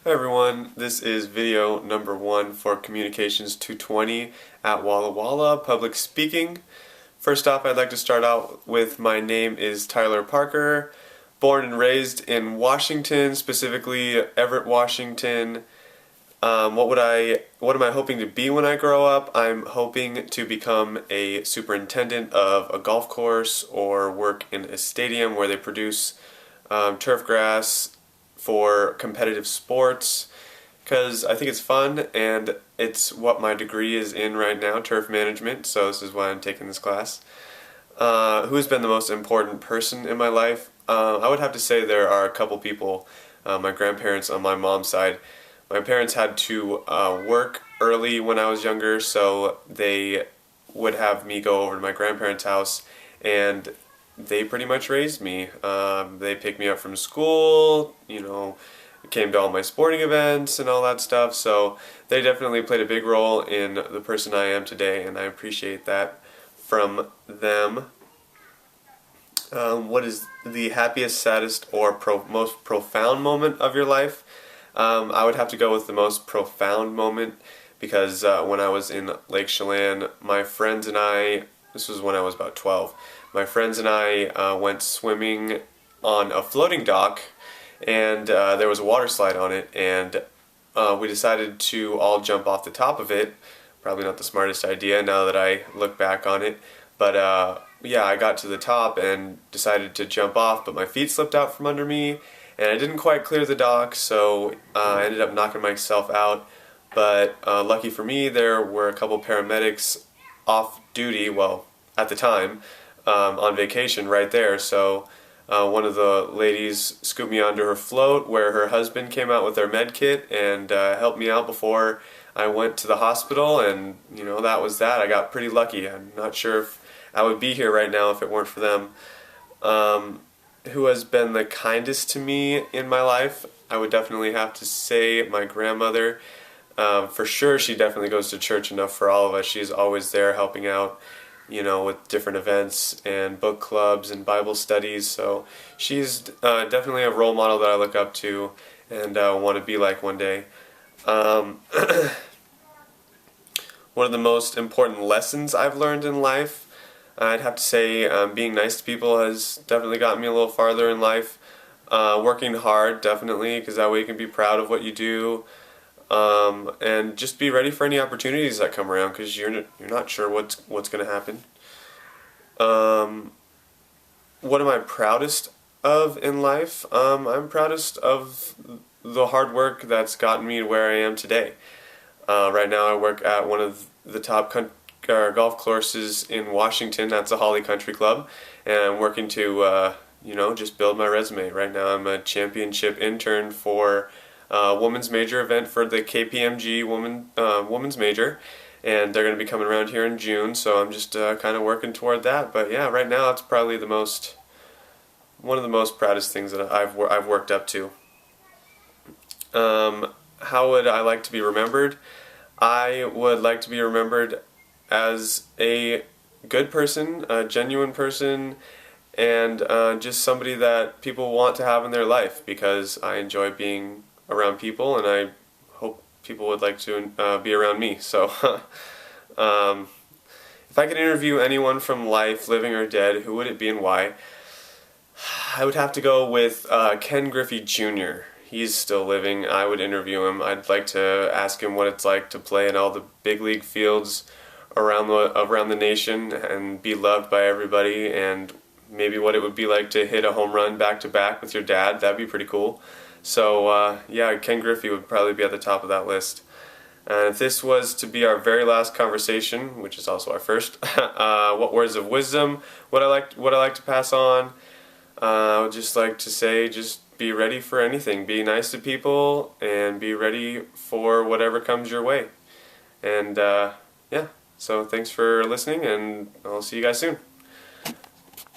Hi everyone, this is video number 1 for Communications 220 at Walla Public Speaking. First off, I'd like to start out with my name is Tyler Parker, born and raised in Washington, specifically Everett, Washington. What am I hoping to be when I grow up? I'm hoping to become a superintendent of a golf course or work in a stadium where they produce turf grass for competitive sports, because I think it's fun and it's what my degree is in right now, turf management, so this is why I'm taking this class. Who's been the most important person in my life? I would have to say there are a couple people, my grandparents on my mom's side. My parents had to work early when I was younger, so they would have me go over to my grandparents' house, and they pretty much raised me. They picked me up from school, came to all my sporting events and all that stuff, so they definitely played a big role in the person I am today, and I appreciate that from them. What is the happiest, saddest, or most profound moment of your life? I would have to go with the most profound moment, because when I was in Lake Chelan, my friends and I, this was when I was about 12, my friends and I went swimming on a floating dock, and there was a water slide on it, and we decided to all jump off the top of it. Probably not the smartest idea now that I look back on it, but yeah, I got to the top and decided to jump off, but my feet slipped out from under me, and I didn't quite clear the dock, so I ended up knocking myself out. But lucky for me, there were a couple paramedics off duty, well, at the time, on vacation right there, so one of the ladies scooped me onto her float where her husband came out with their med kit and helped me out before I went to the hospital, and that was that. I got pretty lucky. I'm not sure if I would be here right now if it weren't for them. Who has been the kindest to me in my life? I would definitely have to say my grandmother. For sure, she definitely goes to church enough for all of us. She's always there helping out, with different events and book clubs and Bible studies. So she's definitely a role model that I look up to and want to be like one day. One of the most important lessons I've learned in life, I'd have to say being nice to people has definitely gotten me a little farther in life. Working hard, definitely, because that way you can be proud of what you do. And just be ready for any opportunities that come around, because you're not sure what's going to happen. What am I proudest of in life? I'm proudest of the hard work that's gotten me to where I am today. Right now I work at one of the top golf courses in Washington. That's the Holly Country Club, and I'm working to just build my resume. Right now I'm a championship intern for women's major event for the KPMG women's major, and they're going to be coming around here in June, so I'm just kind of working toward that. But yeah, right now it's probably one of the most proudest things that I've worked up to. How would I like to be remembered? I would like to be remembered as a good person, a genuine person, and just somebody that people want to have in their life, because I enjoy being around people, and I hope people would like to be around me. So if I could interview anyone from life, living or dead, who would it be and why? I would have to go with Ken Griffey Jr. He's still living. I would interview him. I'd like to ask him what it's like to play in all the big league fields around the nation and be loved by everybody, and maybe what it would be like to hit a home run back-to-back with your dad. That'd be pretty cool. So yeah, Ken Griffey would probably be at the top of that list. And if this was to be our very last conversation, which is also our first, what words of wisdom would I like to pass on? I would just like to say, just be ready for anything. Be nice to people and be ready for whatever comes your way. And yeah, so thanks for listening, and I'll see you guys soon.